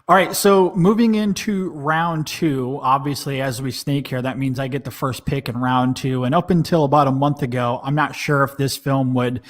All right, so moving into round two, obviously, as we sneak here, that means I get the first pick in round two. And up until about a month ago, I'm not sure if this film would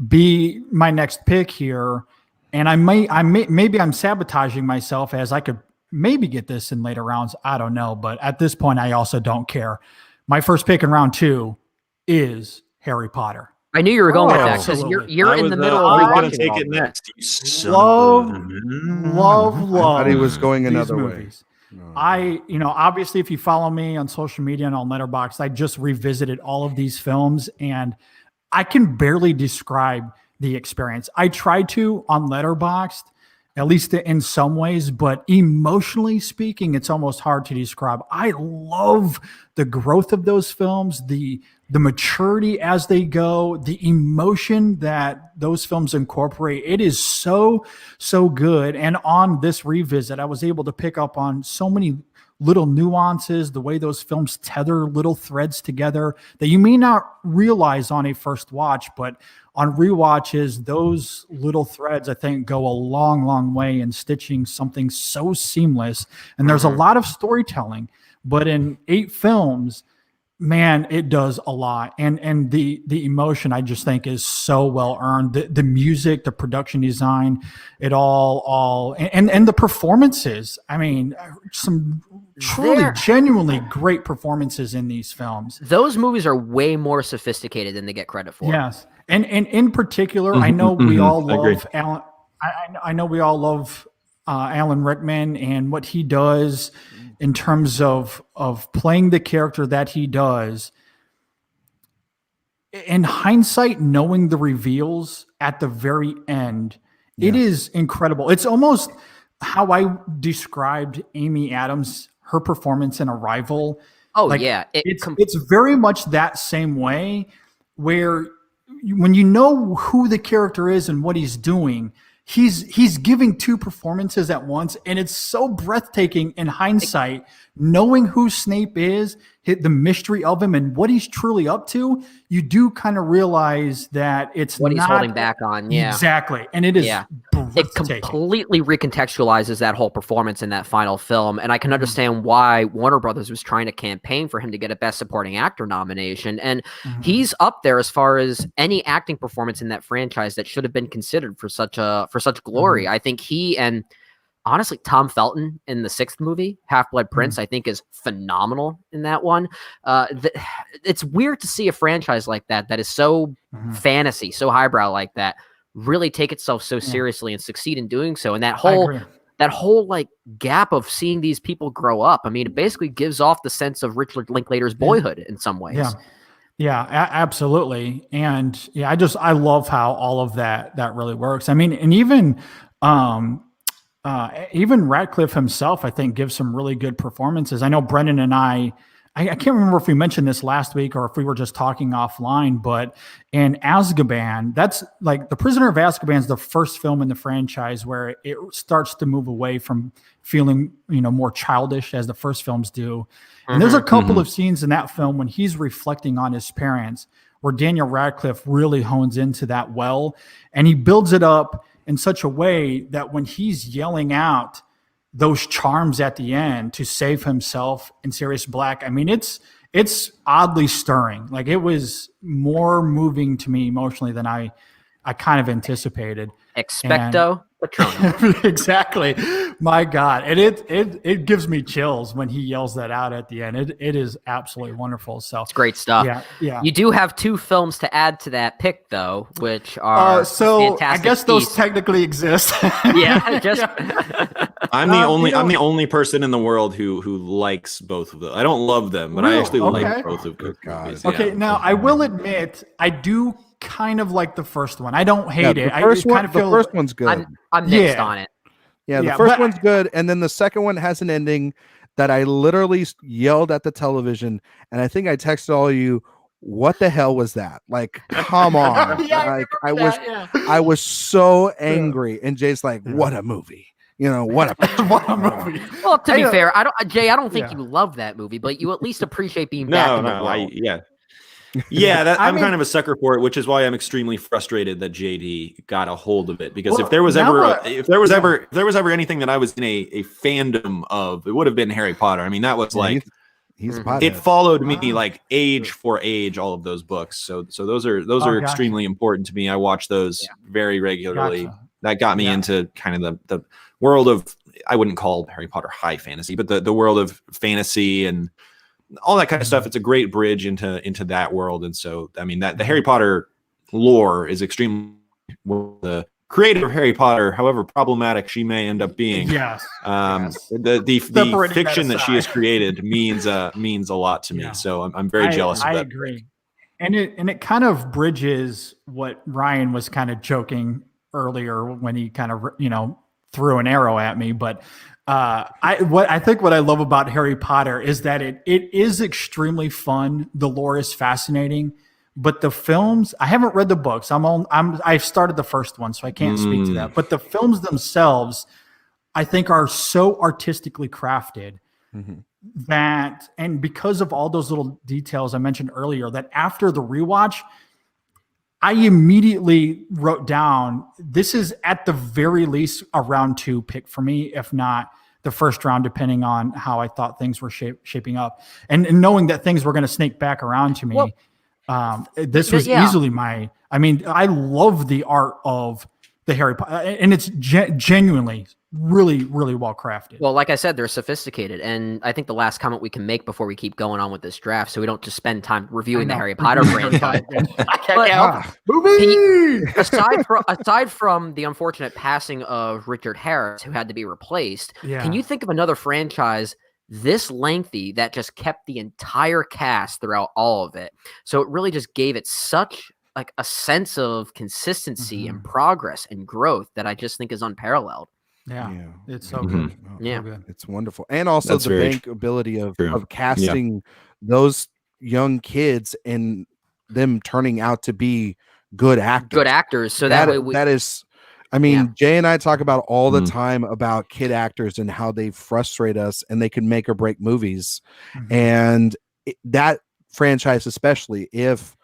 be my next pick here. And maybe I'm sabotaging myself as I could maybe get this in later rounds. I don't know. But at this point, I also don't care. My first pick in round two is Harry Potter. I knew you were going with that because absolutely. you're in the middle of I was going to rewatching take all it that. next. You son Love, of a- love. I thought he was going these another way. movies. Obviously, if you follow me on social media and on Letterboxd, I just revisited all of these films, and I can barely describe the experience. I tried to on Letterboxd, at least in some ways, but emotionally speaking, it's almost hard to describe. I love the growth of those films, the maturity as they go, the emotion that those films incorporate. It is so good. And on this revisit, I was able to pick up on so many little nuances, the way those films tether little threads together that you may not realize on a first watch, but on rewatches, those little threads, I think, go a long way in stitching something so seamless. And there's a lot of storytelling, but in 8 films, man, it does a lot. And the emotion, I just think, is so well earned. The music, the production design, it all and the performances. I mean, some truly, genuinely great performances in these films. Those movies are way more sophisticated than they get credit for. Yes. And in particular, I know we all love Alan. I know we all love Alan Rickman and what he does in terms of playing the character that he does. In hindsight, knowing the reveals at the very end, it is incredible. It's almost how I described Amy Adams, her performance in Arrival. Oh, like, yeah. It's very much that same way where when you know who the character is and what he's doing, he's giving 2 performances at once, and it's so breathtaking in hindsight, knowing who Snape is, the mystery of him, and what he's truly up to. You do kind of realize that it's what not he's holding back on. Yeah, exactly, and it is. Yeah. It completely recontextualizes that whole performance in that final film, and I can understand why Warner Brothers was trying to campaign for him to get a Best Supporting Actor nomination, and he's up there as far as any acting performance in that franchise that should have been considered for such glory. I think he and honestly Tom Felton in the 6th movie, Half-Blood Prince, I think is phenomenal in that one. It's weird to see a franchise like that is so fantasy, so highbrow like that, really take itself so seriously and succeed in doing so. And that whole like gap of seeing these people grow up, I mean, it basically gives off the sense of Richard Linklater's Boyhood in some ways. Yeah, absolutely. And I love how all of that really works. I mean, and even Radcliffe himself, I think, gives some really good performances. I know Brendan and I can't remember if we mentioned this last week or if we were just talking offline, but in Azkaban, that's like The Prisoner of Azkaban is the first film in the franchise where it starts to move away from feeling, more childish as the first films do. And there's a couple of scenes in that film when he's reflecting on his parents where Daniel Radcliffe really hones into that well, and he builds it up in such a way that when he's yelling out those charms at the end to save himself in Sirius Black, I mean, it's oddly stirring. Like, it was more moving to me emotionally than I kind of anticipated. Expecto Patronum. Exactly. My God. And it gives me chills when he yells that out at the end. It is absolutely wonderful. So it's great stuff. Yeah. You do have 2 films to add to that pick, though, which are Fantastic I guess Beasts. those technically exist. I'm the only person in the world who likes both of them. I don't love them, but I actually like both of them. Okay, now I will admit I do kind of like the first one. I don't hate it. The first one's good. I'm mixed on it. Yeah, the first one's good, and then the second one has an ending that I literally yelled at the television, and I think I texted all of you, what the hell was that? Like, come on. I was so angry, and Jay's like, what a movie. What a movie. Well, to be fair, I don't think you love that movie, but you at least appreciate being back in the world. Yeah, I'm kind of a sucker for it, which is why I'm extremely frustrated that JD got a hold of it. Because if there was ever anything that I was in a fandom of, it would have been Harry Potter. I mean, that was he's it followed me like age for age, all of those books. So those are extremely important to me. I watch those very regularly. That got me into kind of the world of, I wouldn't call Harry Potter high fantasy, but the world of fantasy and all that kind of stuff. It's a great bridge into that world. And so, I mean, that the Harry Potter lore is extremely, the creator of Harry Potter, however problematic she may end up being, the fiction that she has created means a lot to me. So I'm very jealous of that. I agree. And it kind of bridges what Ryan was kind of joking earlier when he kind of, threw an arrow at me. But I think what I love about Harry Potter is that it is extremely fun. The lore is fascinating, but the films, I haven't read the books. I've started the first one, so I can't speak to that. But the films themselves, I think, are so artistically crafted that, and because of all those little details I mentioned earlier, that after the rewatch, I immediately wrote down, this is at the very least a round 2 pick for me, if not the first round, depending on how I thought things were shaping up. And knowing that things were going to snake back around to me, this was easily I love the art of the Harry Potter, and it's genuinely really, really well crafted. Well, like I said, they're sophisticated. And I think the last comment we can make before we keep going on with this draft, so we don't just spend time reviewing the Harry Potter franchise. Aside from the unfortunate passing of Richard Harris, who had to be replaced, can you think of another franchise this lengthy that just kept the entire cast throughout all of it? So it really just gave it such like a sense of consistency and progress and growth that I just think is unparalleled. It's so good. It's wonderful. And also the bankability of casting those young kids and them turning out to be good actors. So that is, I mean, Jay and I talk about all the time about kid actors and how they frustrate us and they can make or break movies. And that franchise, especially, if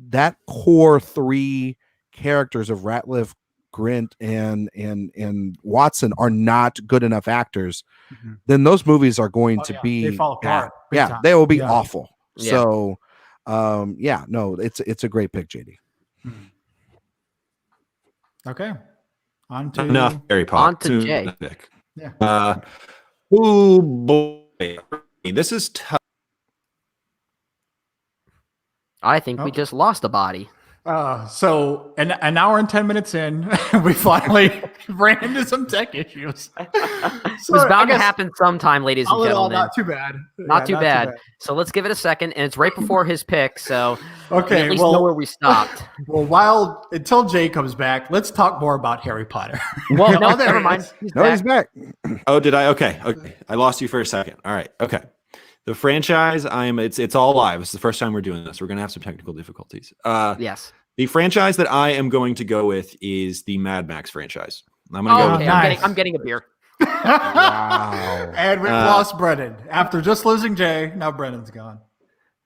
that core 3 characters of Ratcliffe, Grint, and Watson are not good enough actors, then those movies are going to be they fall apart. They will be awful. So it's a great pick, JD. Okay, on to enough Harry Potter. On to Jay. Oh boy, this is tough. I think we just lost a body. So an hour and 10 minutes in, we finally ran into some tech issues. It's bound to happen sometime, ladies and gentlemen. Not too bad. Not too bad. So let's give it a second, and it's right before his pick, so we at least know where we stopped. Well, until Jay comes back, let's talk more about Harry Potter. Well, no, never mind. He's back. Oh, did I? Okay. I lost you for a second. All right. Okay. The franchise, it's all live. It's the first time we're doing this. We're going to have some technical difficulties. Yes. The franchise that I am going to go with is the Mad Max franchise. I'm going to go with I'm getting a beer. Wow. And we've lost Brennan. After just losing Jay, now Brennan's gone.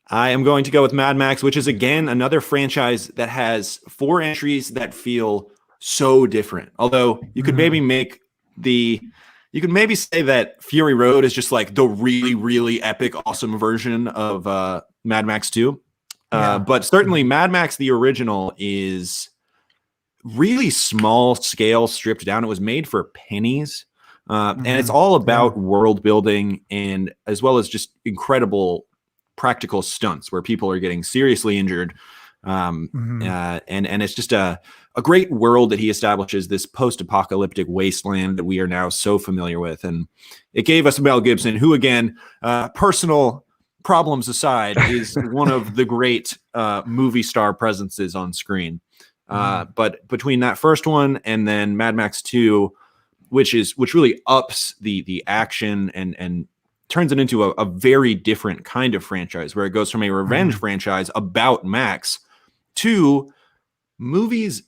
I am going to go with Mad Max, which is, again, another franchise that has 4 entries that feel so different. Although you could maybe you could maybe say that Fury Road is just like the really, really epic, awesome version of Mad Max 2. But certainly Mad Max, the original, is really small scale, stripped down. It was made for pennies. And it's all about world building and as well as just incredible practical stunts where people are getting seriously injured. And it's just a great world that he establishes, this post-apocalyptic wasteland that we are now so familiar with. And it gave us Mel Gibson, who, again, personal problems aside, is one of the great movie star presences on screen. But between that first one and then Mad Max 2, which really ups the action and turns it into a very different kind of franchise, where it goes from a revenge franchise about Max to movies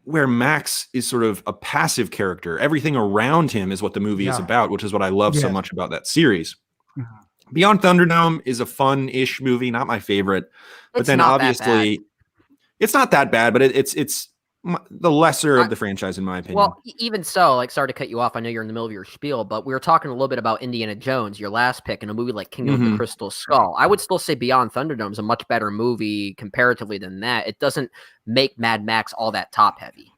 where Max is sort of a passive character. Everything around him is what the movie is about, which is what I love so much about that series. Beyond Thunderdome is a fun-ish movie, not my favorite. But It's then not that obviously, it's not that bad, but it's the lesser of the franchise in my opinion. Well, even so, like, sorry to cut you off. I know you're in the middle of your spiel, but we were talking a little bit about Indiana Jones, your last pick, in a movie like Kingdom of the Crystal Skull. I would still say Beyond Thunderdome is a much better movie comparatively than that. It doesn't make Mad Max all that top heavy.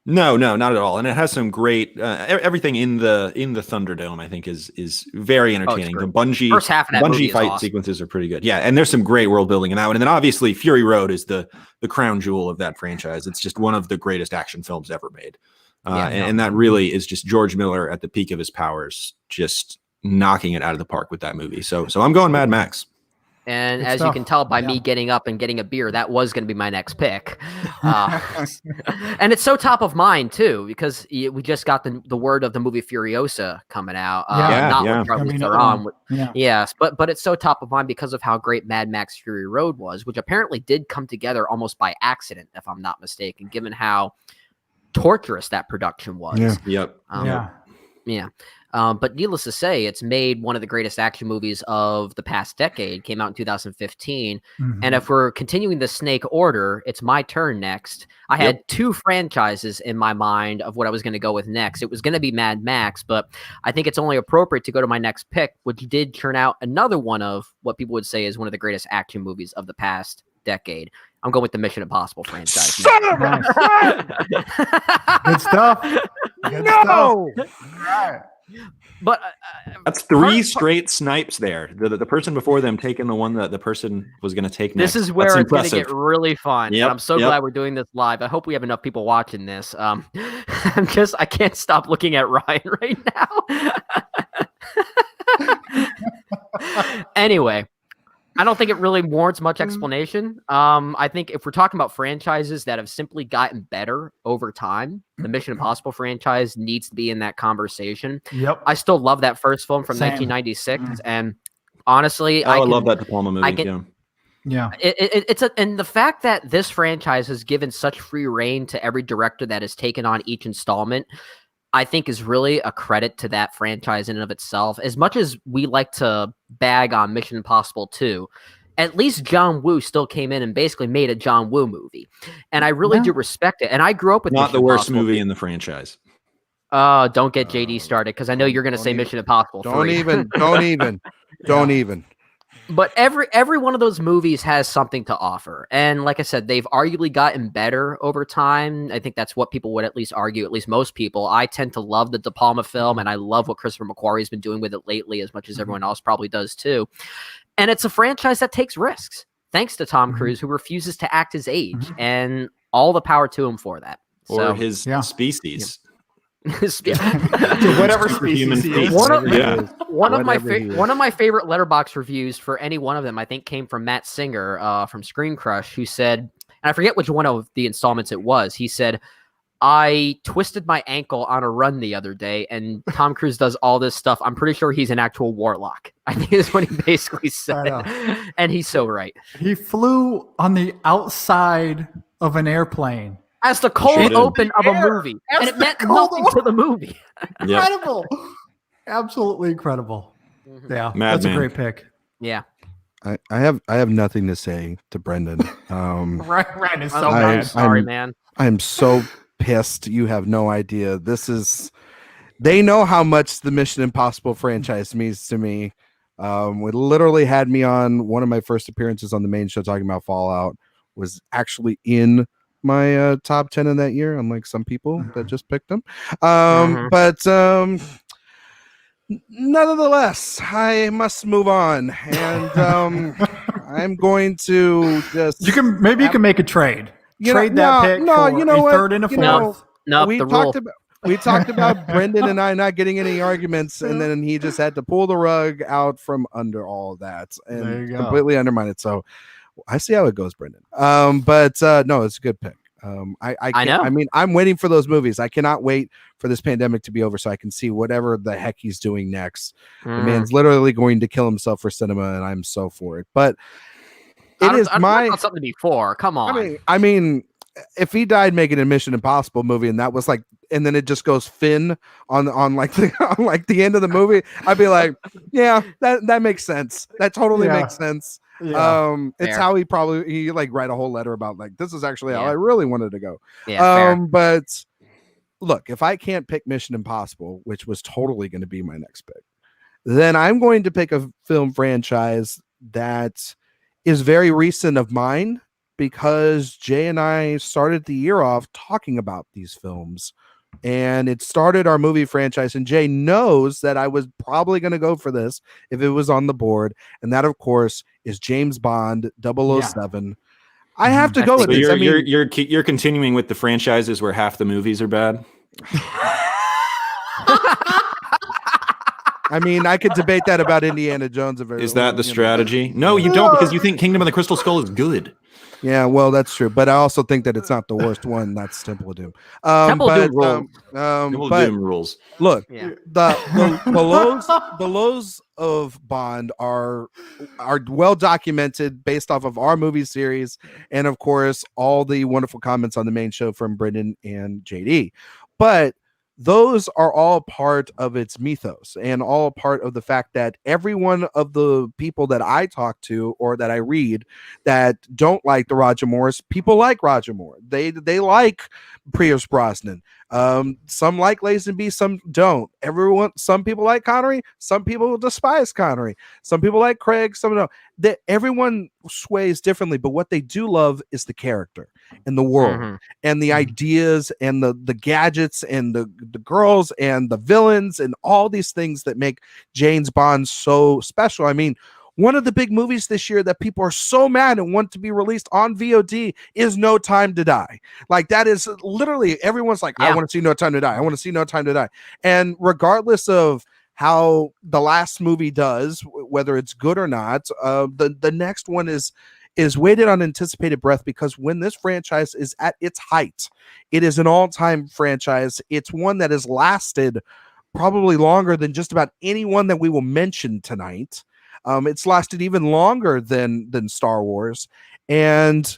No, not at all. And it has some great everything in the Thunderdome. I think is very entertaining. The Bungie first half of that movie fight awesome. sequences are pretty good. Yeah, and there's some great world building in that one. And then obviously Fury Road is the crown jewel of that franchise. It's just one of the greatest action films ever made. And that really is just George Miller at the peak of his powers, just knocking it out of the park with that movie. So I'm going Mad Max. And as you can tell by me getting up and getting a beer, that was going to be my next pick. And it's so top of mind, too, because we just got the word of the movie Furiosa coming out. With Charlize Theron. Yes, but it's so top of mind because of how great Mad Max Fury Road was, which apparently did come together almost by accident, if I'm not mistaken, given how torturous that production was. But needless to say, it's made one of the greatest action movies of the past decade. Came out in 2015. And if we're continuing the snake order, it's my turn next. I had two franchises in my mind of what I was going to go with next. It was going to be Mad Max, but I think it's only appropriate to go to my next pick, which did turn out another one of what people would say is one of the greatest action movies of the past decade. I'm going with the Mission Impossible franchise. Good stuff. Good stuff. Right. But that's three straight snipes there. The person before them taking the one that the person was going to take next. This is where it's going to get really fun. Yep, I'm so glad we're doing this live. I hope we have enough people watching this. I can't stop looking at Ryan right now. Anyway. I don't think it really warrants much explanation. I think if we're talking about franchises that have simply gotten better over time, the Mission Impossible franchise needs to be in that conversation. Yep. I still love that first film from 1996. And honestly, I love that De Palma movie. And the fact that this franchise has given such free reign to every director that has taken on each installment, I think is really a credit to that franchise in and of itself. As much as we like to bag on Mission Impossible 2, at least John Woo still came in and basically made a John Woo movie. And I really do respect it. And I grew up with not Mission the worst Impossible movie in the franchise. Don't get JD started, because I know you're going to say Mission Impossible 3. Don't even. But every one of those movies has something to offer. And like I said, they've arguably gotten better over time. I think that's what people would at least argue, at least most people. I tend to love the De Palma film, and I love what Christopher McQuarrie has been doing with it lately, as much as everyone else probably does too. And it's a franchise that takes risks, thanks to Tom Cruise, who refuses to act his age, and all the power to him for that. Or his species. Whatever species he is. One of my favorite Letterboxd reviews for any one of them, I think, came from Matt Singer from Screen Crush, who said, and I forget which one of the installments it was, he said, I twisted my ankle on a run the other day, and Tom Cruise does all this stuff. I'm pretty sure he's an actual warlock, I think is what he basically said. And he's so right. He flew on the outside of an airplane. As the cold open of a movie. And it meant nothing to the movie. Incredible. Absolutely incredible. Yeah, that's a great pick. Yeah. I have nothing to say to Brendan. Ryan is so mad. Sorry, man. I'm so pissed. You have no idea. They know how much the Mission Impossible franchise means to me. It literally had me on one of my first appearances on the main show talking about Fallout, was actually in my top 10 in that year, unlike some people that just picked them. But nonetheless, I must move on, and I'm going to just. You can make a trade. Trade that pick for a third and a fourth. We talked about Brendan and I not getting any arguments, and then he just had to pull the rug out from under all of that and completely undermine it. So I see how it goes, Brendan. But no, it's a good pick. I know. I mean, I'm waiting for those movies. I cannot wait for this pandemic to be over so I can see whatever the heck he's doing next. The man's literally going to kill himself for cinema, and I'm so for it. But it is something before. Come on. I mean, if he died making a Mission Impossible movie and that was like, and then it just goes Finn on like the on like the end of the movie, I'd be like, yeah, that makes sense. That totally makes sense. It's Fair. how he like write a whole letter about like, this is actually how Yeah. I really wanted to go. Yeah, But look, if I can't pick Mission Impossible, which was totally going to be my next pick, then I'm going to pick a film franchise that is very recent of mine, because Jay and I started the year off talking about these films, and it started our movie franchise. And Jay knows that I was probably going to go for this if it was on the board. And that, of course, is James Bond 007. I have to go with this. You're continuing with the franchises where half the movies are bad. I mean, I could debate that about Indiana Jones. Is that the strategy? No, you don't, because you think Kingdom of the Crystal Skull is good. Yeah, well, that's true, but I also think that it's not the worst one. That's Temple of Doom. Temple of Doom rules. Look, Yeah. the lows of Bond are well documented based off of our movie series, and of course, all the wonderful comments on the main show from Brendan and JD. But those are all part of its mythos and all part of the fact that every one of the people that I talk to or that I read that don't like the Roger Moores, people like Roger Moore. They like Pierce Brosnan. Some like Lazenby, some don't. Some people like Connery, some people despise Connery. Some people like Craig, some don't. Everyone sways differently, but what they do love is the character and the world and the ideas and the gadgets and the girls and the villains and all these things that make James Bond so special. I mean, one of the big movies this year that people are so mad and want to be released on VOD is No Time to Die. Like, that is literally, everyone's like, I want to see No Time to Die. I want to see No Time to Die. And regardless of how the last movie does, whether it's good or not, the next one is waited on anticipated breath, because when this franchise is at its height, it is an all-time franchise. It's one that has lasted probably longer than just about anyone that we will mention tonight. It's lasted even longer than Star Wars. And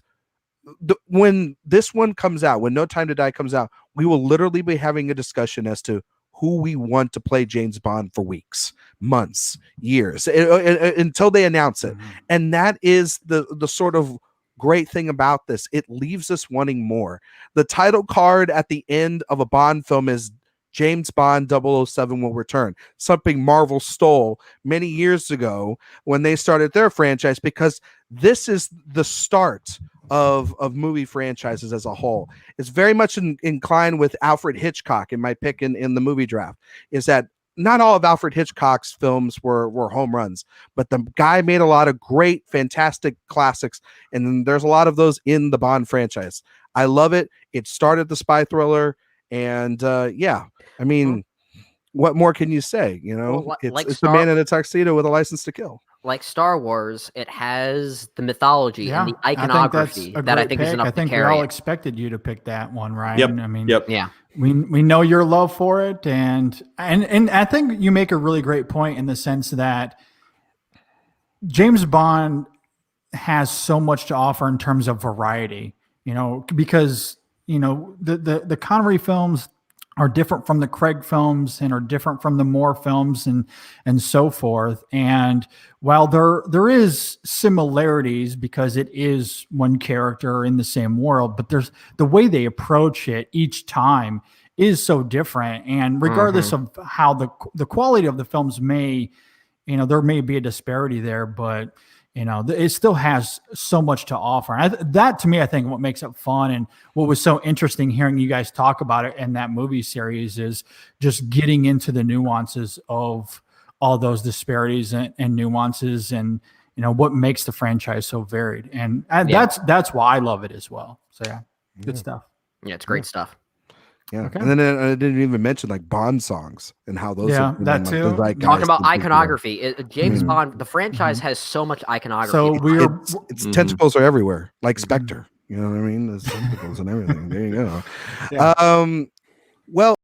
when this one comes out, when No Time to Die comes out, we will literally be having a discussion as to who we want to play James Bond for weeks, months, years, until they announce it. And that is the sort of great thing about this. It leaves us wanting more. The title card at the end of a Bond film is James Bond 007 will return, something Marvel stole many years ago when they started their franchise, because this is the start of movie franchises as a whole. It's very much inclined with Alfred Hitchcock in my pick in the movie draft, is that not all of Alfred Hitchcock's films were home runs, but the guy made a lot of great, fantastic classics, and there's a lot of those in the Bond franchise. I love it. It started the spy thriller, and I mean, what more can you say? You know, Well, it's the man in a tuxedo with a license to kill. Like Star Wars, it has the mythology and the iconography that I think is enough to carry. I think we all expected you to pick that one, Ryan. Yep. I mean, yeah. We know your love for it, and I think you make a really great point in the sense that James Bond has so much to offer in terms of variety. You know, because the Connery films are different from the Craig films and are different from the Moore films and so forth. And while there is similarities because it is one character in the same world, but there's the way they approach it each time is so different. And regardless of how the quality of the films may, there may be a disparity there, but it still has so much to offer. And that, to me, I think what makes it fun and what was so interesting hearing you guys talk about it in that movie series is just getting into the nuances of all those disparities and nuances and, what makes the franchise so varied. And that's why I love it as well. So yeah, good stuff. Yeah, it's great stuff. Yeah, okay. And then I didn't even mention like Bond songs and how those. Yeah, that too. Talking about iconography, James Bond, the franchise has so much iconography. So its tentacles are everywhere, like Spectre. You know what I mean? There's tentacles and everything. There you go. Yeah. Well.